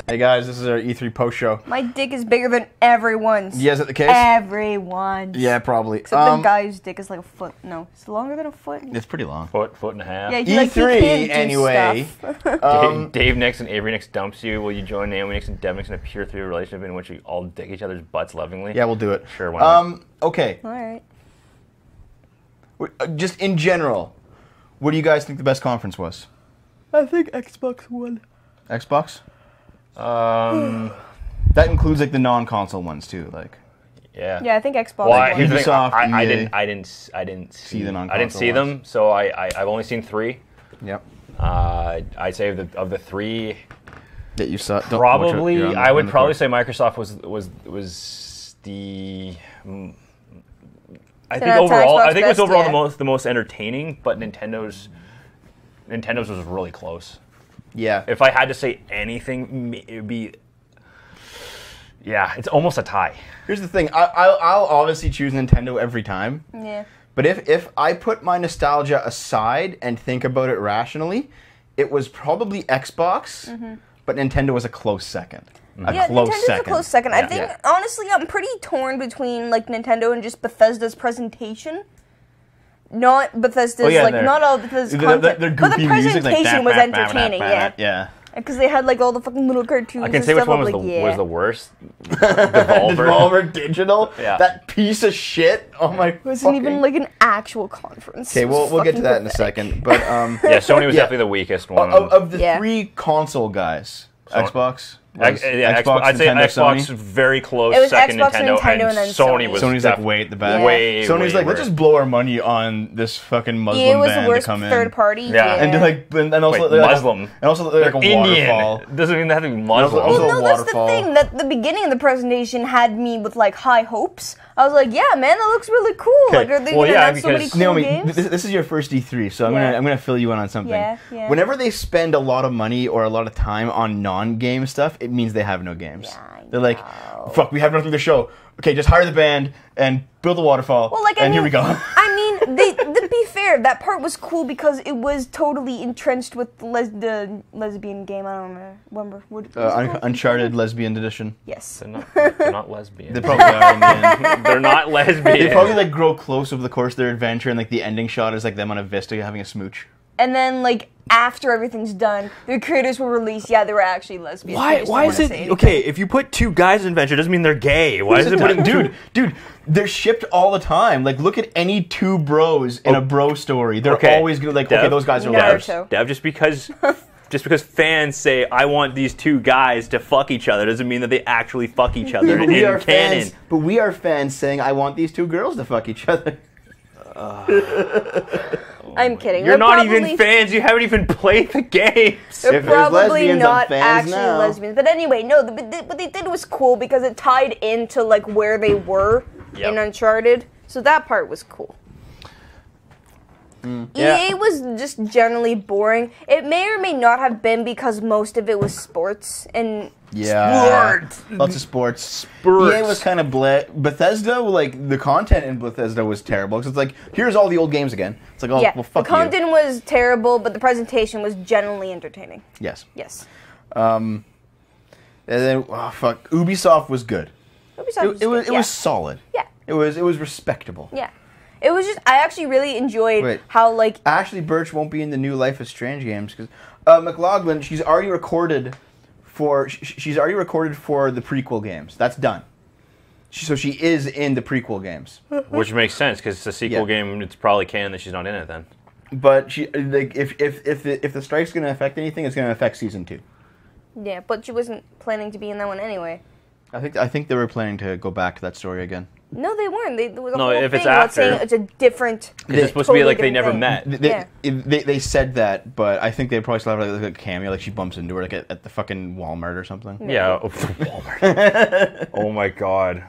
Hey guys, this is our E3 post show. My dick is bigger than everyone's. Yeah, is that the case? Everyone's. Yeah, probably. Except the guy's dick is like a foot. No, it's longer than a foot. It's pretty long. Foot and a half. Yeah, E3, anyway. Dave Nix and Avery Nix dumps you. Will you join Naomi Nix and Deb Nix in a pure 3 relationship in which you all dick each other's butts lovingly? Yeah, we'll do it. Sure, why not? Okay. All right. Just in general, what do you guys think the best conference was? I think Xbox won. Xbox? That includes like the non-console ones too, like. Yeah. Yeah, I think Xbox Well, won. here's the thing, Ubisoft, I EA. didn't see the non-console I didn't see them, so I've only seen 3. Yep. I'd say of the 3, That you saw. probably I would probably say Microsoft was the. I think overall, I think it was overall the most entertaining, but Nintendo's was really close. Yeah. If I had to say anything, it would be. Yeah, it's almost a tie. Here's the thing. I'll obviously choose Nintendo every time. Yeah. But if I put my nostalgia aside and think about it rationally, it was probably Xbox, but Nintendo was a close second. Nintendo's a close second. Yeah. I think, honestly, I'm pretty torn between like Nintendo and just Bethesda's presentation. Not Bethesda's, not all Bethesda's content. But the presentation was entertaining, Yeah. Because they had like all the fucking little cartoons. I can say which one was the worst. Devolver Digital. Yeah. That piece of shit. Oh my. It wasn't even like an actual conference. Okay, we'll get to that in a second. But yeah, Sony was definitely the weakest one. Of the 3 console guys, Xbox. Xbox. I'd say Nintendo, Xbox Sony? very close. It was second Xbox, Nintendo, and and then Sony was. Sony's like way at the back. Way. Sony's way like, let's just blow our money on this fucking Muslim was the band worst to come in. third party. Yeah. And also Wait, Muslim. And also like a Indian. waterfall. Doesn't even have to be Muslim. Also Well, a no, that's the waterfall. thing. That the beginning of the presentation had me with like high hopes. I was like, yeah, man, that looks really cool. Like, are they gonna have so many cool Naomi, games? this is your first E3, so I'm gonna fill you in on something. Yeah. Whenever they spend a lot of money or a lot of time on non-game stuff, it means they have no games. Yeah, They're like, fuck, we have nothing to show. Okay, just hire the band and build a waterfall. Well, like, and here we go. I mean, to be fair, that part was cool because it was totally entrenched with the lesbian game. I don't remember. What was it called? Uncharted Lesbian Edition. Yes. They're not lesbian. They probably are in the end. They're not lesbian. They probably like grow close over the course of their adventure, and like the ending shot is like them on a Vista having a smooch. And then, like, after everything's done, the creators will release, they were actually lesbians. Why is it okay? If you put 2 guys in adventure, doesn't mean they're gay. Why is it putting dude? They're shipped all the time. Like, look at any 2 bros in a bro story. They're always good. Like, Dev, okay, those guys are Naruto. lovers. Dev, just because fans say I want these 2 guys to fuck each other doesn't mean that they actually fuck each other in canon. Fans, but we are fans saying I want these 2 girls to fuck each other. I'm kidding. You're not even fans. You haven't even played the games. They're probably not actually now. lesbians. But anyway, no, what they did was cool because it tied into like where they were in Uncharted. So that part was cool. EA was just generally boring. It may or may not have been because most of it was sports and sports. Lots of sports. EA was kind of Bethesda, like the content in Bethesda was terrible. Because it's like, here's all the old games again. It's like, oh, well, fuck the content was terrible, but the presentation was generally entertaining. Yes. Yes. And then, Ubisoft was good. Ubisoft It was solid. Yeah. It was respectable. Yeah. It was just, I actually really enjoyed how, like... Ashley Birch won't be in the new Life is Strange games, because McLaughlin, she's already recorded for the prequel games. That's done. So she is in the prequel games. Which makes sense, because it's a sequel game, it's probably canon that she's not in it then. But she, like, if the strike's going to affect anything, it's going to affect Season 2. Yeah, but she wasn't planning to be in that one anyway. I think they were planning to go back to that story again. No, they weren't. There was a whole if thing it's about after, saying it's a different. It's supposed to be like they never met. They said that, but I think they probably still have like a cameo, like she bumps into her like at the fucking Walmart or something. Yeah, Walmart. Oh my god,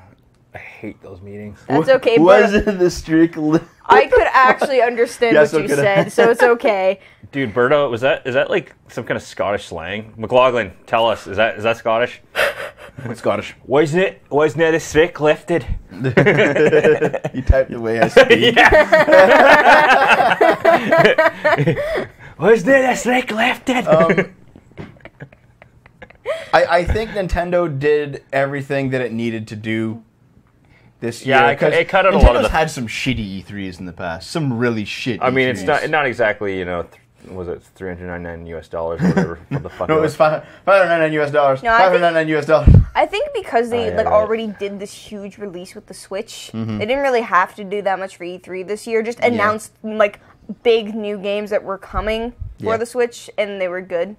I hate those meetings. That's okay. Was the streak? I could actually understand what you said, so it's okay. Dude, Berto, is that like some kind of Scottish slang? McLaughlin, tell us, is that Scottish? What's Scottish? Wasn't it a stick lifted? You typed the way I speak. Wasn't it a stick lifted? I think Nintendo did everything that it needed to do this year. Yeah, it cut out a lot of Nintendo's had some shitty E3s in the past. Some really shitty I mean, E3s. it's not exactly, you know, was it $399 or whatever? What the fuck? No, it was $599. No, $599. I think because they already did this huge release with the Switch, they didn't really have to do that much for E3 this year. Just announced like big new games that were coming for the Switch, and they were good.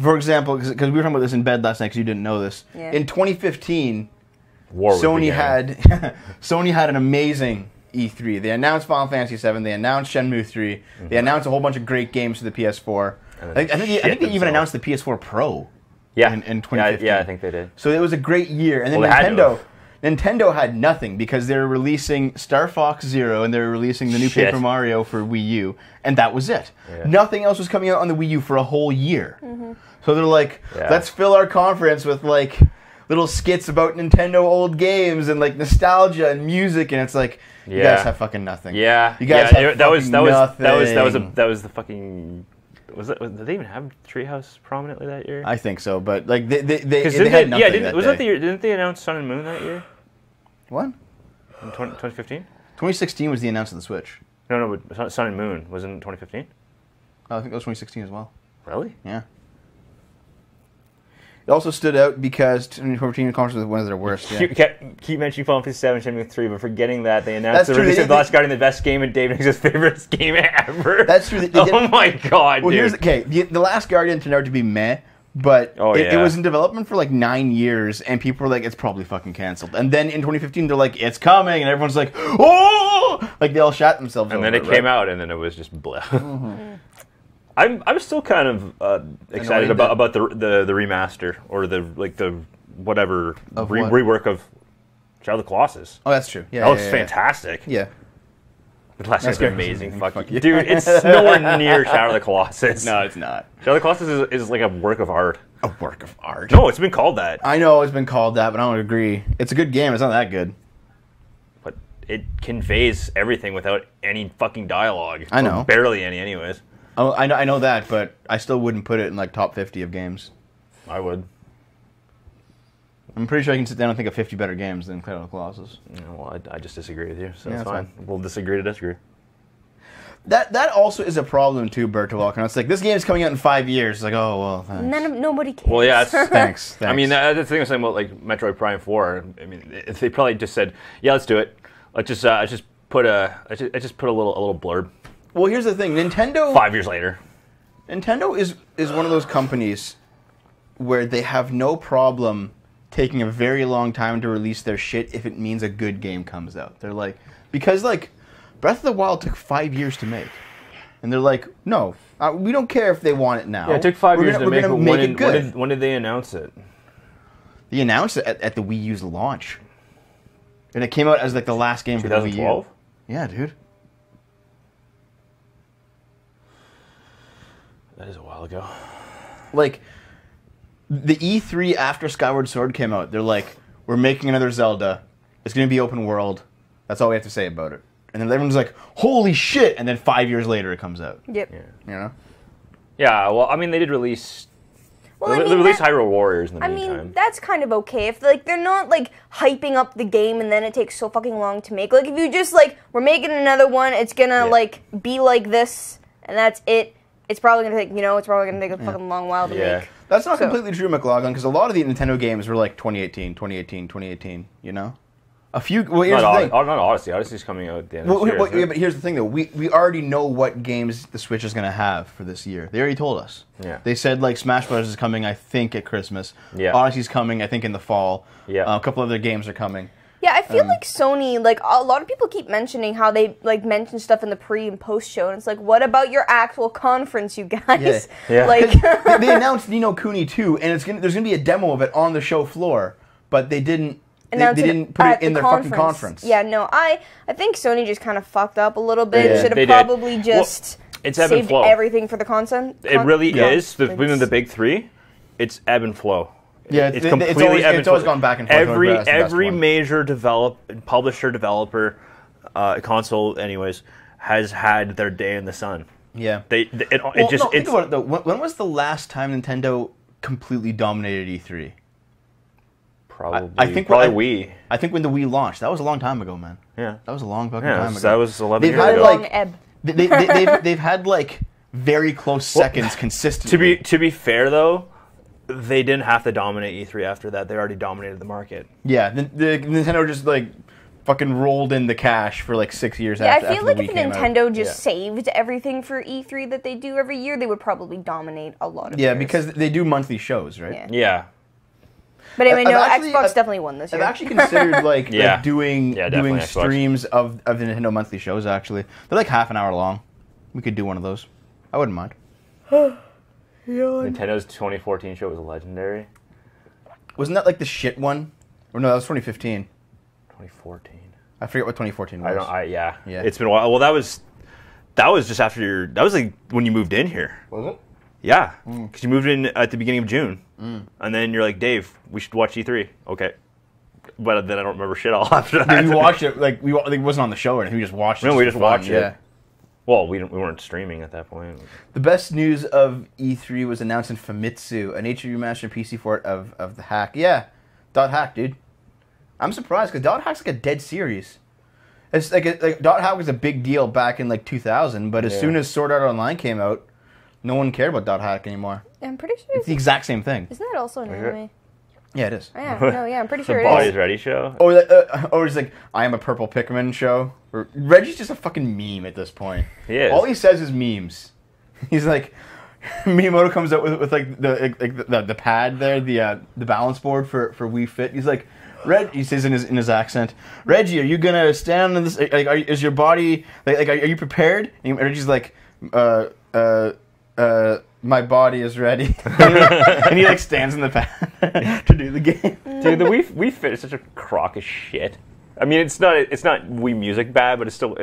For example, because we were talking about this in bed last night, because you didn't know this. Yeah. In 2015, Sony had an amazing E3. They announced Final Fantasy VII. They announced Shenmue 3. They announced a whole bunch of great games for the PS4. I think they even announced the PS4 Pro. Yeah. In 2015. Yeah, I think they did. So it was a great year. And then Nintendo had nothing because they were releasing Star Fox Zero and they were releasing the new Paper Mario for Wii U, and that was it. Yeah. Nothing else was coming out on the Wii U for a whole year. So they're like, let's fill our conference with like little skits about Nintendo old games and like nostalgia and music, and it's like, you guys have fucking nothing. Yeah, you guys have nothing. That was the fucking. Did they even have Treehouse prominently that year? I think so, but like they had nothing. Didn't they announce Sun and Moon that year? What? In 2015? 2016 was the announcement of the Switch. No, but Sun and Moon was in 2015. Oh, I think that was 2016 as well. Really? Yeah. It also stood out because 2014 conference was one of their worst. Yeah. Keep mentioning Final Fantasy VII, Shenmue 3, but forgetting that they announced the release of The Last Guardian, the best game, and Dave Nix's favorite game ever. That's true. Oh my god, well, dude. The Last Guardian turned out to be meh, but it was in development for like 9 years, and people were like, it's probably fucking canceled. And then in 2015, they're like, it's coming, and everyone's like, oh! Like, they all shot themselves and then it came out, and then it was just blah. I'm still kind of excited about the remaster or the whatever rework of Shadow of the Colossus. Oh, that's true. Yeah, that looks fantastic. Yeah, the last game's amazing. Fuck you, dude! It's nowhere near Shadow of the Colossus. No, it's not. Shadow of the Colossus is like a work of art. A work of art. No, it's been called that. I know it's been called that, but I don't agree. It's a good game. It's not that good. But it conveys everything without any fucking dialogue. I know. Or barely any, anyways. Oh, I know that, but I still wouldn't put it in like top 50 of games. I would. I'm pretty sure I can sit down and think of 50 better games than Shadow of the Colossus. Yeah, well, I just disagree with you, so that's fine. We'll disagree to disagree. That also is a problem too, Bertowalk. And it's like, this game's coming out in 5 years. It's like, oh, well, thanks. Nobody cares. Well, yeah, thanks. I mean, that's the thing I was saying about like Metroid Prime 4. I mean, if they probably just said, yeah, let's do it. I just put a little blurb. Well, here's the thing. Nintendo... 5 years later. Nintendo is one of those companies where they have no problem taking a very long time to release their shit if it means a good game comes out. They're like... Because, like, Breath of the Wild took 5 years to make. And they're like, no, we don't care if they want it now. Yeah, it took 5 years to make it. When did they announce it? They announced it at the Wii U's launch. And it came out as, like, the last game for the Wii U. 2012? Yeah, dude. That is a while ago. Like, the E3 after Skyward Sword came out, they're like, we're making another Zelda. It's going to be open world. That's all we have to say about it. And then everyone's like, holy shit! And then 5 years later it comes out. Yep. Yeah. You know? Yeah, well, I mean, they did release... they released Hyrule Warriors in the meantime. I mean, that's kind of okay. If, like, they're not, like, hyping up the game and then it takes so fucking long to make. Like, if you just, like, we're making another one, it's gonna, like, be like this, and that's it. It's probably going to take, a fucking long while to make. That's not completely true, McLaughlin, because a lot of the Nintendo games were like 2018, you know? A few, well, here's the thing. Not Odyssey. Odyssey's coming out at the end of this year. Yeah, but here's the thing, though. We already know what games the Switch is going to have for this year. They already told us. Yeah. They said, like, Smash Bros. Is coming, I think, at Christmas. Yeah. Odyssey's coming, I think, in the fall. Yeah. A couple other games are coming. Yeah, I feel like Sony, like, a lot of people keep mentioning how they, like, mention stuff in the pre- and post-show, and it's like, what about your actual conference, you guys? Yeah. Like, they announced Ni no Kuni 2, and there's going to be a demo of it on the show floor, but they didn't put it in their fucking conference. Yeah, no, I think Sony just kind of fucked up a little bit. Should have probably just saved everything for the content. It really is. Between the big three, it's ebb and flow. Yeah, it's completely ebb and flow. It's always gone back and forth. Every major publisher, developer, console, anyways, has had their day in the sun. Yeah. Think about it though. When was the last time Nintendo completely dominated E3? Probably. I think Wii. I think when the Wii launched, that was a long time ago, man. Yeah. That was a long fucking time ago. That was 11 They've years had ago. Long ebb. they've had like very close seconds consistently. To be fair though, they didn't have to dominate E3 after that. They already dominated the market. Yeah, the Nintendo just like fucking rolled in the cash for like 6 years after. I feel like the Wii if came Nintendo out. just saved everything for E3 that they do every year, they would probably dominate a lot of Yeah, years. because they do monthly shows, right? Yeah. Yeah. But anyway, I've no, actually- Xbox definitely won this I've year. actually considered like doing definitely Xbox. streams of the Nintendo monthly shows. Actually, they're like half an hour long. We could do one of those. I wouldn't mind. Nintendo's 2014 show was legendary. Wasn't that like the shit one? Or no, that was 2015. 2014. I forget what 2014 was. Yeah. Yeah. It's been a while. Well, that was just after that was like when you moved in here. Was it? Yeah. Because you moved in at the beginning of June. And then you're like, Dave, we should watch E3. Okay. But then I don't remember shit all after that. We watched it like it wasn't on the show or anything. We just watched it. No, we for just fun, watched it. Well, we weren't streaming at that point. The best news of E3 was announcing Famitsu, an HD remastered PC port of the Hack. Yeah, Dot Hack, dude. I'm surprised because Dot Hack's like a dead series. It's like Dot Hack was a big deal back in like 2000, but as soon as Sword Art Online came out, no one cared about Dot Hack anymore. I'm pretty sure. It's the exact same thing. Isn't that also an anime? Yeah, it is. Oh, yeah, no, yeah, I'm pretty sure The it Body's is. Ready show. Or it's like, I am a purple Pikmin show. Reggie's just a fucking meme at this point. He is. All he says is memes. He's like, Miyamoto comes out with like the pad there, the balance board for Wii Fit. He's like, he says in his accent, Reggie, are you gonna stand on this? Like, is your body like are you prepared? And Reggie's like, my body is ready, and he like stands in the pad to do the game. Dude, the Wii Fit is such a crock of shit. I mean, it's not Wii Music bad, but it's still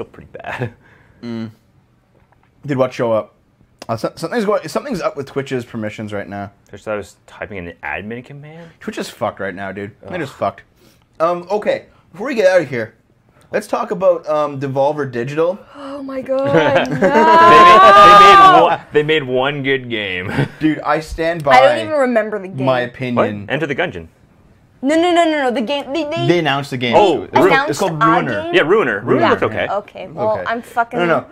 pretty bad. Did what show up? Something's up with Twitch's permissions right now. Just I was typing in an admin command. Twitch is fucked right now, dude. They're just fucked. Okay, before we get out of here, let's talk about Devolver Digital. Oh my god, no! They made one good game. Dude, I stand by I don't even remember the game. my opinion. Enter the Gungeon. No. The game. They announced the game. Oh, it's announced called a Ruiner. game? Yeah, Ruiner. Ruiner Yeah. looked okay. Okay, well, Okay. I'm fucking. No.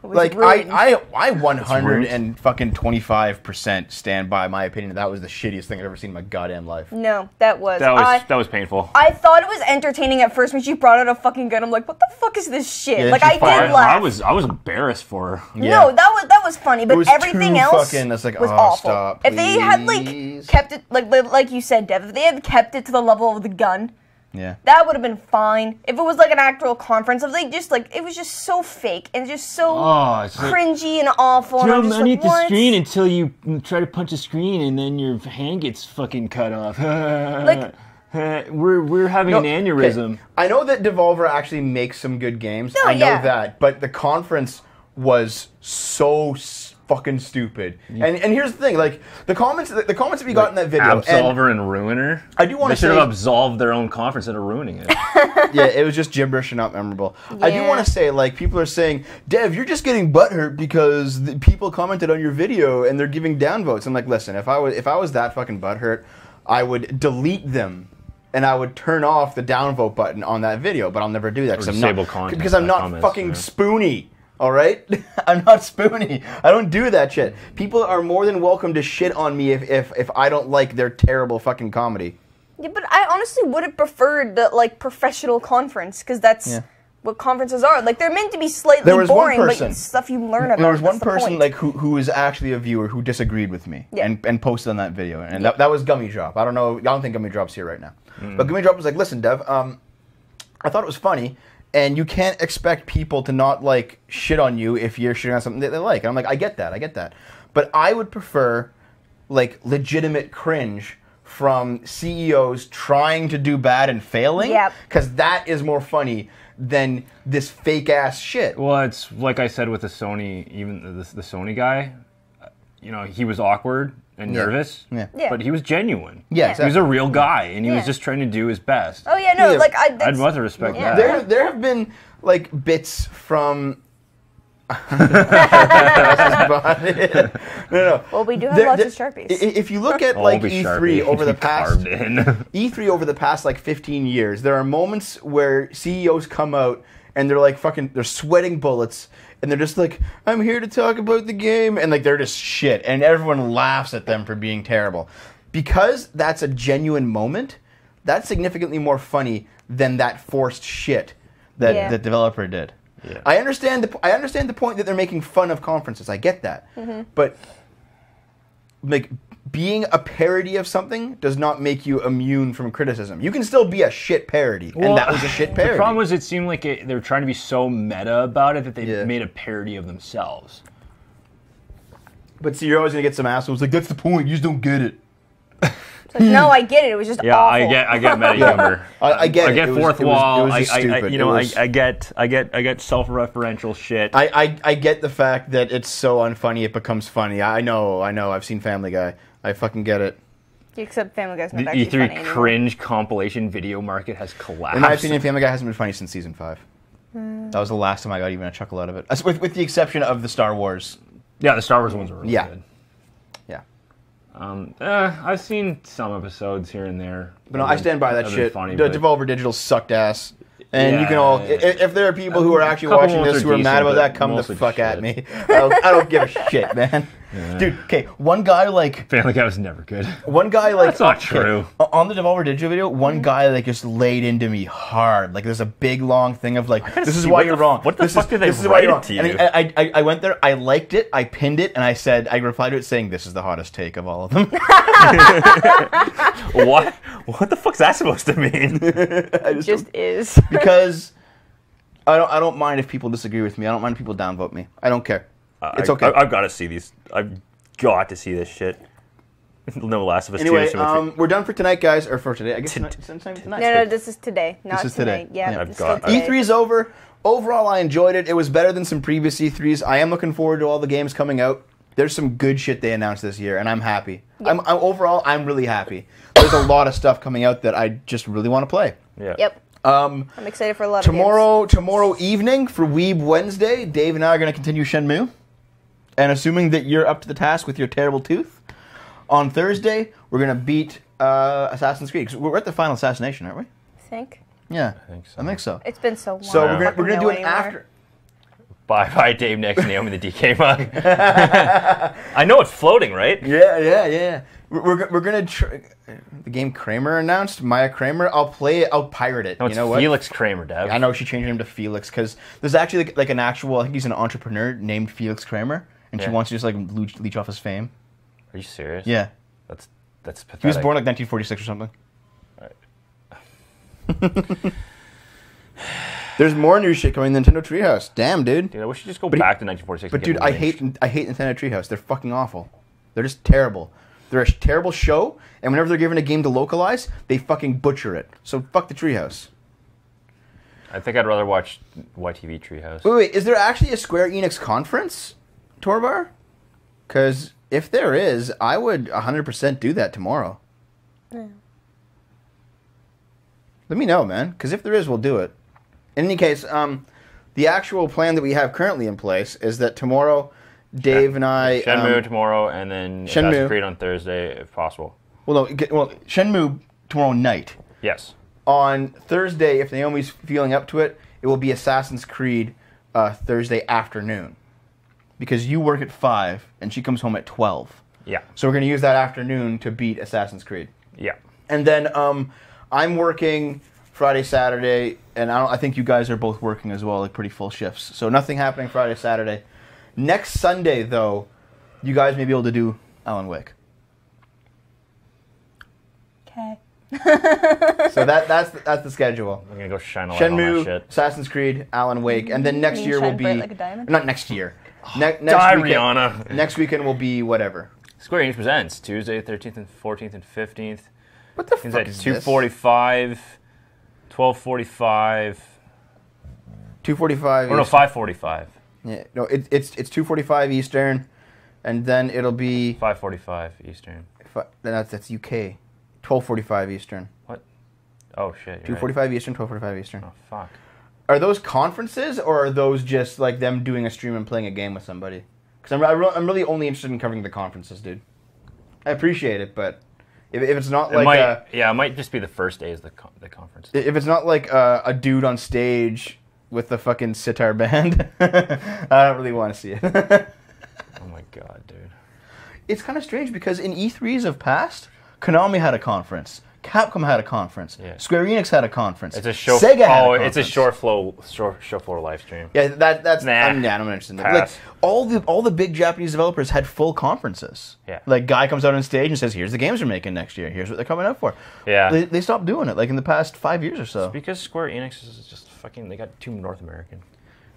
Like ruined. I 125% stand by my opinion that was the shittiest thing I've ever seen in my goddamn life. No, that was. That was painful. I thought it was entertaining at first when she brought out a fucking gun. I'm like, what the fuck is this shit? Yeah, like she I fired- did laugh. I was embarrassed for her. Yeah. No, that was funny, but was everything too else fucking- it's like, was oh, awful. stop, if they had please. kept it like you said, Dev, if they had kept it to the level of the gun, Yeah. that would have been fine. If it was like an actual conference, if they just like it was just so fake and just so it's like, cringy and awful. And I'm drum just underneath like, the what? screen until you try to punch a screen and then your hand gets fucking cut off. Like- we're having an aneurysm. Okay. I know that Devolver actually makes some good games. No, I know yeah. that, but the conference was so fucking stupid. And here's the thing, like the comments that we got in that video. Absolver and Ruiner. I do want They to should say, have absolved their own conference instead of ruining it. yeah, it was just gibberish and not memorable. I do Yeah. want to say, like, people are saying, Dev, you're just getting butthurt because the people commented on your video and they're giving downvotes. I'm like, listen, if I was that fucking butthurt, I would delete them. And I would turn off the downvote button on that video, but I'll never do that disable content because I'm not comments, fucking yeah. Spoony. All right, I'm not Spoony. I don't do that shit. People are more than welcome to shit on me if I don't like their terrible fucking comedy. Yeah, but I honestly would have preferred the like professional conference because that's what conferences are. Like they're meant to be slightly There was one boring, but person- it's stuff you learn about. There was one That's the person point. like who was actually a viewer who disagreed with me Yeah. and posted on that video, and that was Gummy Drop. I don't think Gummy Drop's here right now, but Gummy Drop was like, listen, Dev, I thought it was funny. And you can't expect people to not like shit on you if you're shitting on something that they like. And I'm like, I get that. But I would prefer like legitimate cringe from CEOs trying to do bad and failing. Yep. Because that is more funny than this fake ass shit. Well, it's like I said with the Sony, even the Sony guy. You know, he was awkward and nervous, Yeah. Yeah. but he was genuine. Yeah, Yeah. He was a real guy, and he Yeah. was just trying to do his best. Oh yeah, no, Yeah. like I'd rather respect Yeah. that. There have been like bits from No. Well, we do have lots of Sharpies. If you look at like E3 over the past E3 over the past like 15 years, there are moments where CEOs come out and they're like they're sweating bullets and they're just like, I'm here to talk about the game, and like they're just shit, and everyone laughs at them for being terrible. Because that's a genuine moment, that's significantly more funny than that forced shit that the developer did. Yeah. I understand the point that they're making fun of conferences. I get that. But like being a parody of something does not make you immune from criticism. You can still be a shit parody, and that was a shit parody. The problem was it seemed like they were trying to be so meta about it that they made a parody of themselves. But see, you're always going to get some assholes like, that's the point, you just don't get it. It's like, no, I get it. It was just awful. I get meta humor. I get it. I get fourth wall. It was just stupid. I get self-referential shit. I get the fact that it's so unfunny it becomes funny. I know. I've seen Family Guy. I fucking get it. Except Family Guy's not The actually funny E3 anymore. cringe compilation video market has collapsed. In my opinion, Family Guy hasn't been funny since season 5. That was the last time I got even a chuckle out of it. With the exception of the Star Wars. Yeah, the Star Wars ones were really good. Yeah. I've seen some episodes here and there. But no, I stand by that shit. Funny, Devolver Digital sucked ass. And you can all, Yeah. if there are people who are actually Couple watching ones this are who are mad decent, about that, but come the mostly fuck at shit. me. I don't give a shit, man. Yeah. Dude, okay, one guy like Family Guy was never good. That's not true. On the Devolver Digital video, one guy like just laid into me hard. Like there's a big long thing of like, this is why you're wrong. What the fuck did they This is why you're wrong. write to you? And I went there, I liked it, I pinned it, and I replied to it saying, this is the hottest take of all of them. What? What the fuck's that supposed to mean? It just is. Because I don't mind if people disagree with me. I don't mind if people downvote me. I don't care. It's okay. I've got to see these. I've got to see this shit. No Last of Us 2. Anyway, we're done for tonight, guys. Or for today. I guess tonight. No, this is today. Not This is tonight. today. Yeah, Yeah. this is I've got- today. E3 is over. Overall, I enjoyed it. It was better than some previous E3s. I am looking forward to all the games coming out. There's some good shit they announced this year, and I'm happy. Yep. Overall, I'm really happy. There's a lot of stuff coming out that I just really want to play. Yeah. Yep. I'm excited for a lot of Tomorrow evening for Weeb Wednesday, Dave and I are going to continue Shenmue. And assuming that you're up to the task with your terrible tooth, on Thursday, we're going to beat Assassin's Creed. 'Cause we're at the final assassination, aren't we? I think. Yeah, I think so. It's been so long. So Yeah. we're gonna do it after. Bye, Dave. Next, Naomi the DK mug. I know it's floating, right? Yeah. We're gonna the game Kramer announced. Maya Kramer. I'll play it. I'll pirate it. No, You it's know what? Felix Kramer, Dev. I know she changed him to Felix because there's actually like an actual. I think he's an entrepreneur named Felix Kramer, and she Yeah. wants to just like leech off his fame. Are you serious? Yeah, That's pathetic. he was born like 1946 or something. There's more new shit coming in Nintendo Treehouse. Damn, dude. Dude, I wish you just go But back to 1946. But and dude, get I lynched. hate Nintendo Treehouse. They're fucking awful. They're just terrible. They're a terrible show, and whenever they're given a game to localize, they fucking butcher it. So fuck the Treehouse. I think I'd rather watch YTV Treehouse. Wait, is there actually a Square Enix conference, Torbar? Because if there is, I would 100% do that tomorrow. Yeah. Let me know, man. Because if there is, we'll do it. In any case, the actual plan that we have currently in place is that tomorrow, Dave and I... Shenmue tomorrow, and then Shenmue. Assassin's Creed on Thursday, if possible. Well, Shenmue tomorrow night. Yes. On Thursday, if Naomi's feeling up to it, it will be Assassin's Creed Thursday afternoon. Because you work at 5, and she comes home at 12. Yeah. So we're going to use that afternoon to beat Assassin's Creed. Yeah. And then I'm working Friday, Saturday, and I think you guys are both working as well, like pretty full shifts. So nothing happening Friday, Saturday. Next Sunday, though, you guys may be able to do Alan Wake. Okay. So that's the schedule. I'm going to go shine a light on that Shenmue, shit. Assassin's Creed, Alan Wake, and then next You year will shine be... bright like a diamond? Not next year. Next Die, weekend, Rihanna. Next weekend will be whatever. Square Enix presents Tuesday, 13th and 14th and 15th. What the It's fuck at is 2:45, 12:45, 2:45. or no, 5:45. Yeah, no, it's 2:45 Eastern, and then it'll be 5:45 Eastern. that's UK. 12:45 Eastern. What? Oh shit. You're 2:45 Eastern, 12:45 Eastern. right. Oh fuck. Are those conferences, or are those just like them doing a stream and playing a game with somebody? Because I'm really only interested in covering the conferences, dude. I appreciate it, but if it's not like it might just be the first day of the conference. If it's not like a dude on stage with the fucking sitar band, I don't really want to see it. Oh my god, dude. It's kind of strange because in E3s of past, Konami had a conference. Capcom had a conference. Yeah. Square Enix had a conference. It's a show. Sega had a conference. It's a show floor live stream. Yeah, that's. Nah. I'm not interested in that. Like, all the big Japanese developers had full conferences. Yeah. Like, guy comes out on stage and says, "Here's the games we're making next year. Here's what they're coming out for." Yeah. They stopped doing it, like in the past 5 years or so. It's because Square Enix is just fucking. They got too North American.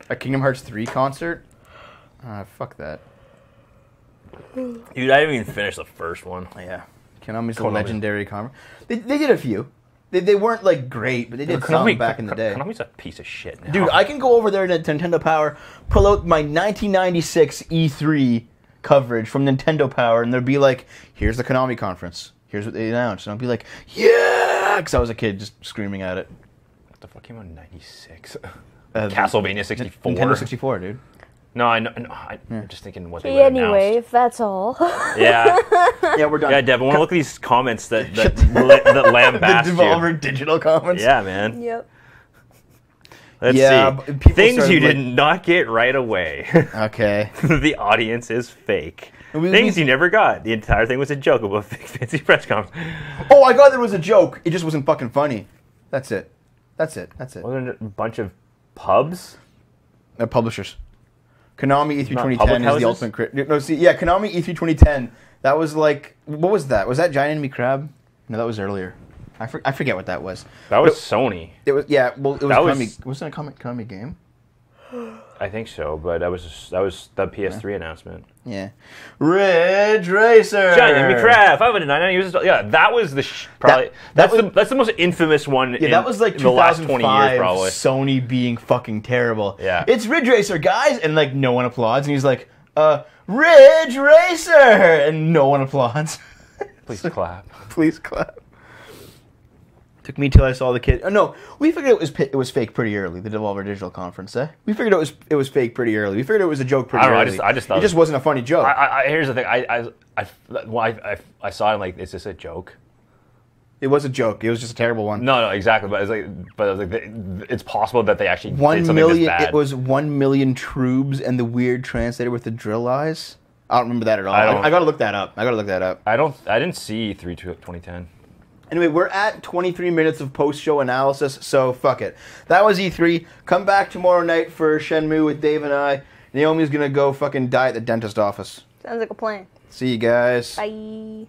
A Kingdom Hearts 3 concert? Fuck that. Dude, I didn't even finish the first one. Yeah. Konami's a legendary conference. They did a few. They weren't like great, but they did some back in the day. Konami's a piece of shit now. Dude, I can go over there to Nintendo Power, pull out my 1996 E3 coverage from Nintendo Power, and there'd be like, here's the Konami conference. Here's what they announced. And I'll be like, yeah! Because I was a kid just screaming at it. What the fuck came out in 96? Castlevania 64? Nintendo 64, dude. No, I'm just thinking what they would Anyway, announced. if that's all. Yeah. Yeah, we're done. Yeah, Dev, I want to look at these comments that lambast the you. Devolver Digital comments. Yeah, man. Yep. Let's see. Things you did not get right away. Okay. The audience is fake. Things you never got. The entire thing was a joke about a fake fancy press conference. Oh, I got there was a joke. It just wasn't fucking funny. That's it. That's it. Wasn't it a bunch of pubs? Publishers. Konami E3 Not 2010 is the ultimate crit. No, see, yeah, Konami E3 2010. That was like, what was that? Was that Giant Enemy Crab? No, that was earlier. I forget what that was. That was Sony. It was, yeah. Well, it was Konami. Wasn't it a Konami game? I think so, but that was the PS3 announcement. Yeah. Ridge Racer. Giant Enemy Crab. 599 users. Yeah, that was probably that's the most infamous one. Yeah, that was like in the last 20 years, probably. Sony being fucking terrible. Yeah. It's Ridge Racer, guys, and like no one applauds, and he's like, Ridge Racer, and no one applauds. Please clap. Please clap. Took me till I saw the kid. Oh no, we figured it was fake pretty early. The Devolver Digital conference, eh? We figured it was fake pretty early. We figured it was a joke pretty early. I just thought it just wasn't a funny joke. Here's the thing. I saw it. I'm like, is this a joke? It was a joke. It was just a terrible one. No, exactly. But I was like, it's possible that they actually did 1 something million. this bad. It was 1 million trubes and the weird translator with the drill eyes. I don't remember that at all. I gotta look that up. I didn't see 2010. Anyway, we're at 23 minutes of post-show analysis, so fuck it. That was E3. Come back tomorrow night for Shenmue with Dave and I. Naomi's gonna go fucking die at the dentist office. Sounds like a plan. See you guys. Bye.